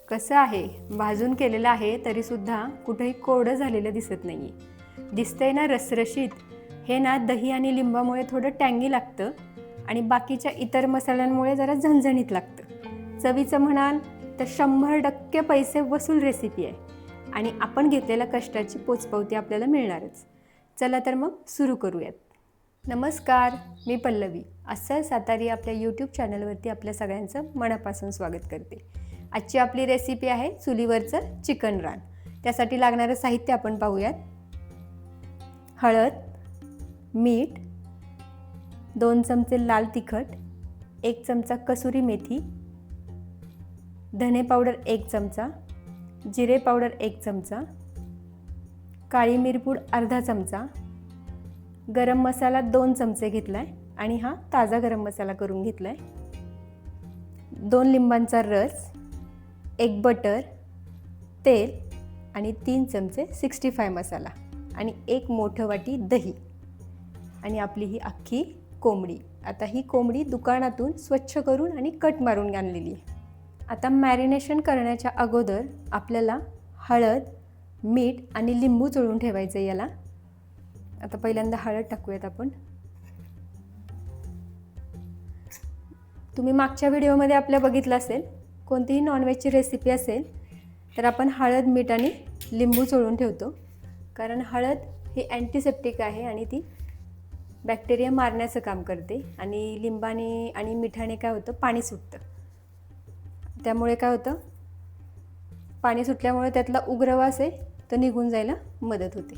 कसं आहे, भाजून केलेलं आहे तरीसुद्धा कुठेही कोरडं झालेलं दिसत नाही आहे. दिसतंय ना रसरशीत. हे ना दही आणि लिंबामुळे थोडं टँगी लागतं आणि बाकीच्या इतर मसाल्यांमुळे जरा झणझणीत लागतं. चवीचं म्हणाल तर 100% पैसे वसूल रेसिपी आहे आणि आपण घेतलेल्या कष्टाची पोचपावती आपल्याला मिळणारच. चला तर मग सुरू करूयात. नमस्कार, मी पल्लवी. अस्सल सातारी आपल्या यूट्यूब चॅनलवरती आपल्या सगळ्यांचं मनापासून स्वागत करते. आजची आपली रेसिपी आहे चुलीवरचं चिकन रान. त्यासाठी लागणारं साहित्य आपण पाहूयात. हळद, मीठ, 2 चमचे लाल तिखट, 1 चमचा कसुरी मेथी, धने पावडर 1 चमचा, जिरे पावडर 1 चमचा, काळी मिरपूड अर्धा चमचा, गरम मसाला 2 चमचे घेतला आहे आणि हा ताजा गरम मसाला करून घेतला आहे, 2 लिंबांचा रस, 1 बटर, तेल आणि 3 चमचे 65 मसाला आणि 1 मोठं वाटी दही आणि आपली ही अख्खी कोंबडी. आता ही कोंबडी दुकानातून स्वच्छ करून आणि कट मारून आणलेली आहे. आता मॅरिनेशन करण्याच्या अगोदर आपल्याला हळद, मीठ आणि लिंबू चोळून ठेवायचं आहे याला. आता पहिल्यांदा हळद टाकूयात आपण. तुम्ही मागच्या व्हिडिओमध्ये आपल्या बघितलं असेल, कोणतीही नॉनव्हेजची रेसिपी असेल तर आपण हळद, मीठ आणि लिंबू चोळून ठेवतो, कारण हळद ही अँटीसेप्टिक आहे आणि ती बॅक्टेरिया मारण्याचं काम करते आणि लिंबाने आणि मिठाने काय होतं, पाणी सुटतं. त्यामुळे काय होतं, पाणी सुटल्यामुळे त्यातला उग्र वास आहे तो निघून जायला मदत होते.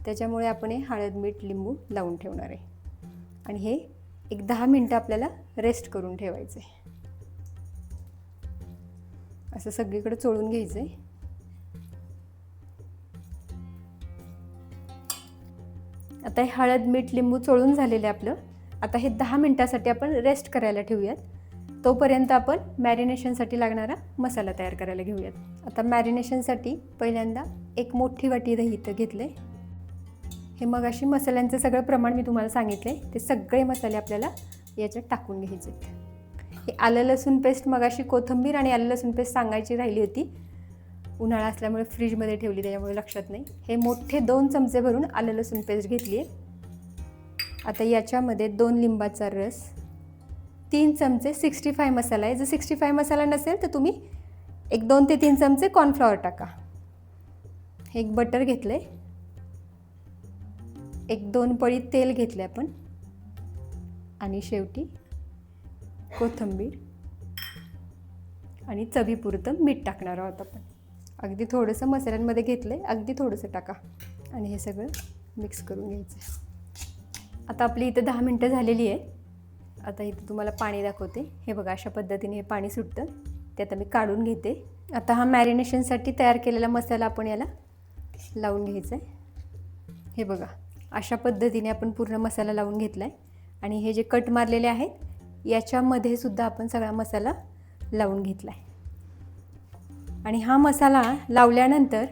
त्याच्यामुळे आपण हे हळद, मीठ, लिंबू लावून ठेवणार आहे आणि हे एक 10 मिनटं आपल्याला रेस्ट करून ठेवायचं आहे. असं सगळीकडे चोळून घ्यायचं आहे. आता हे हळद, मीठ, लिंबू चोळून झालेलं आहे आपलं. आता हे 10 मिनटासाठी आपण रेस्ट करायला ठेवूयात. तोपर्यंत आपण मॅरिनेशनसाठी लागणारा मसाला तयार करायला घेऊयात. आता मॅरिनेशनसाठी पहिल्यांदा 1 मोठी वाटी दही इथं घेतलं आहे. हे मग अशी मसाल्यांचं सगळं प्रमाण मी तुम्हाला सांगितलं आहे, ते सगळे मसाले आपल्याला याच्यात टाकून घ्यायचे आहेत. हे आलं लसूण पेस्ट, मग अशी कोथिंबीर आणि आलं लसूण पेस्ट सांगायची राहिली होती, उन्हाळा असल्यामुळे फ्रीजमध्ये ठेवली त्याच्यामुळे लक्षात नाही. हे मोठे 2 चमचे भरून आलं लसूण पेस्ट घेतली आहे. आता याच्यामध्ये 2 लिंबाचा रस, 3 चमचे 65 मसाला आहे. जर 65 मसाला नसेल तर तुम्ही 2 ते 3 चमचे कॉर्नफ्लॉवर टाका. हे 1 बटर घेतलं आहे, 1-2 पळी तेल घेतले आपण आणि शेवटी कोथिंबीर आणि चवीपुरतं मीठ टाकणार आहोत आपण. अगदी थोडंसं मसाल्यांमध्ये घेतलं आहे, अगदी थोडंसं टाका आणि हे सगळं मिक्स करून घ्यायचं. आता आपली इथं 10 मिनटं झालेली आहे. आता इथं तुम्हाला पाणी दाखवते. हे बघा, अशा पद्धतीने हे पाणी सुटतं, ते आता मी काढून घेते. आता हा मॅरिनेशनसाठी तयार केलेला मसाला आपण याला लावून घ्यायचा आहे. हे बघा, अशा पद्धतीने आपण पूर्ण मसाला लावून घेतला आहे आणि हे जे कट मारलेले आहेत याच्यामध्ये सुद्धा आपण सगळा मसाला लावून घेतला आहे. आणि हा मसाला लावल्यानंतर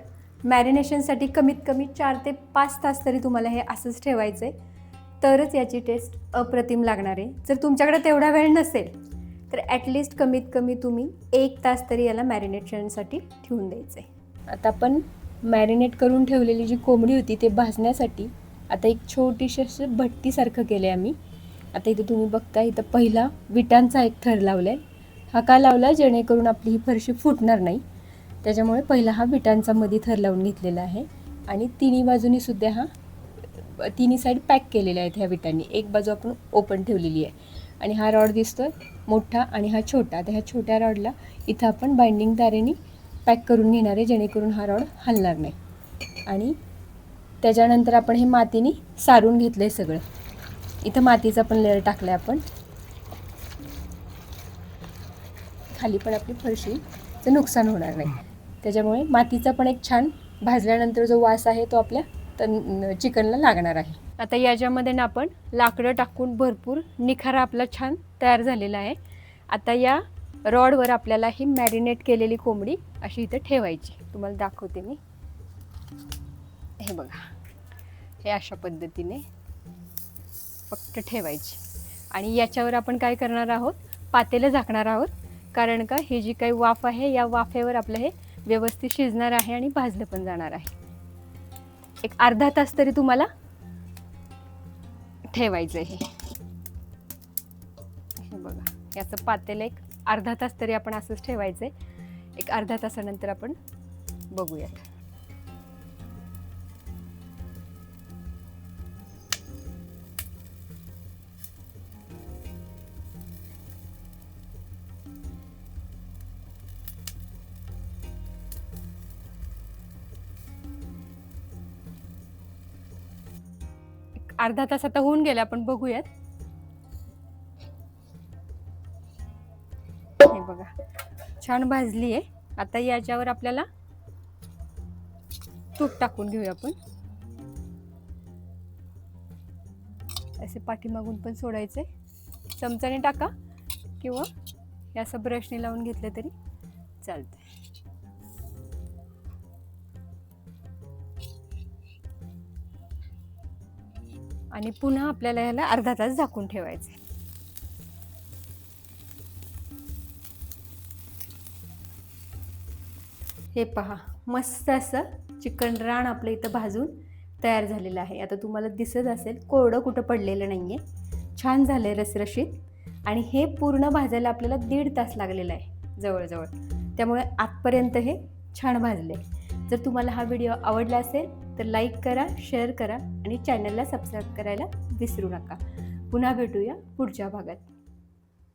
मॅरिनेशनसाठी कमीत कमी 4 ते 5 तास तरी तुम्हाला हे असंच ठेवायचं आहे, तरच याची टेस्ट अप्रतिम लागणार आहे. जर तुमच्याकडे तेवढा वेळ नसेल तर ॲटलिस्ट कमीत कमी तुम्ही 1 तास तरी याला मॅरिनेशनसाठी ठेवून द्यायचं आहे. आता आपण मॅरिनेट करून ठेवलेली जी कोंबडी होती ते भाजण्यासाठी आता एक छोटीशी असं भट्टीसारखं केलं आहे आम्ही. आता इथं तुम्ही बघता, इथं पहिला विटांचा एक थर लावला आहे. हा का लावला, जेणेकरून आपली ही फरशी फुटणार नाही, त्याच्यामुळे पहिला हा विटांचा मध्ये थर लावून घेतलेला आहे. आणि तिन्ही बाजूनी सुद्धा हा तिन्ही साईड पॅक केलेल्या आहेत ह्या विटांनी. एक बाजू आपण ओपन ठेवलेली आहे आणि हा रॉड दिसतोय मोठा आणि हा छोटा. तर ह्या छोट्या रॉडला इथं आपण बाइंडिंग तारेने पॅक करून घेणार आहे, जेणेकरून हा रॉड हलणार नाही. आणि त्याच्यानंतर आपण हे मातीने सारून घेतलं आहे सगळं. इथं मातीचा पण लेअर टाकला आहे आपण. खाली पण आपली फरशीचं नुकसान होणार नाही, त्याच्यामुळे मातीचा पण एक छान भाजल्यानंतर जो वास आहे तो आपल्या चिकनला लागणार आहे. आता याच्यामध्ये ना आपण लाकडं टाकून भरपूर निखारा आपला छान तयार झालेला आहे. आता या रॉडवर आपल्याला ही मॅरिनेट केलेली कोंबडी अशी इथं ठेवायची. तुम्हाला दाखवते मी. हे बघा, हे अशा पद्धतीने फक्त ठेवायची आणि याच्यावर आपण काय करणार आहोत, पातेलं झाकणार आहोत कारण का ही जी काही वाफ आहे या वाफेवर आपलं हे व्यवस्थित शिजणार आहे आणि भाजलं पण जाणार आहे. एक अर्धा तास तरी तुम्हाला ठेवायचं हे बघा. याचं पातेलं एक अर्धा तास तरी आपण असंच ठेवायचंय. एक अर्धा तासानंतर आपण बघूयात. अर्धा तास आता होऊन गेला, आपण बघूयात. हे बघा छान भाजली आहे. आता याच्यावर आपल्याला तूप टाकून घेऊया आपण. असे पाठीमागून पण सोडायचे, चमच्याने टाका किंवा हे असं ब्रशने लावून घेतलं तरी चालतंय. आणि पुन्हा आपल्याला ह्याला अर्धा तास झाकून ठेवायचे. हे पहा, मस्त असं चिकन रान आपलं इथं भाजून तयार झालेलं आहे. आता तुम्हाला दिसत असेल कोरडं कुठं पडलेलं नाही आहे, छान झालं आहे रसरशीत. आणि हे पूर्ण भाजायला आपल्याला 1.5 तास लागलेला आहे जवळजवळ. त्यामुळे आतपर्यंत हे छान भाजले. जर तुम्हाला हा व्हिडिओ आवडला असेल तर लाईक करा, शेअर करा आणि चॅनलला सबस्क्राईब करायला विसरू नका. पुन्हा भेटूया पुढच्या भागात.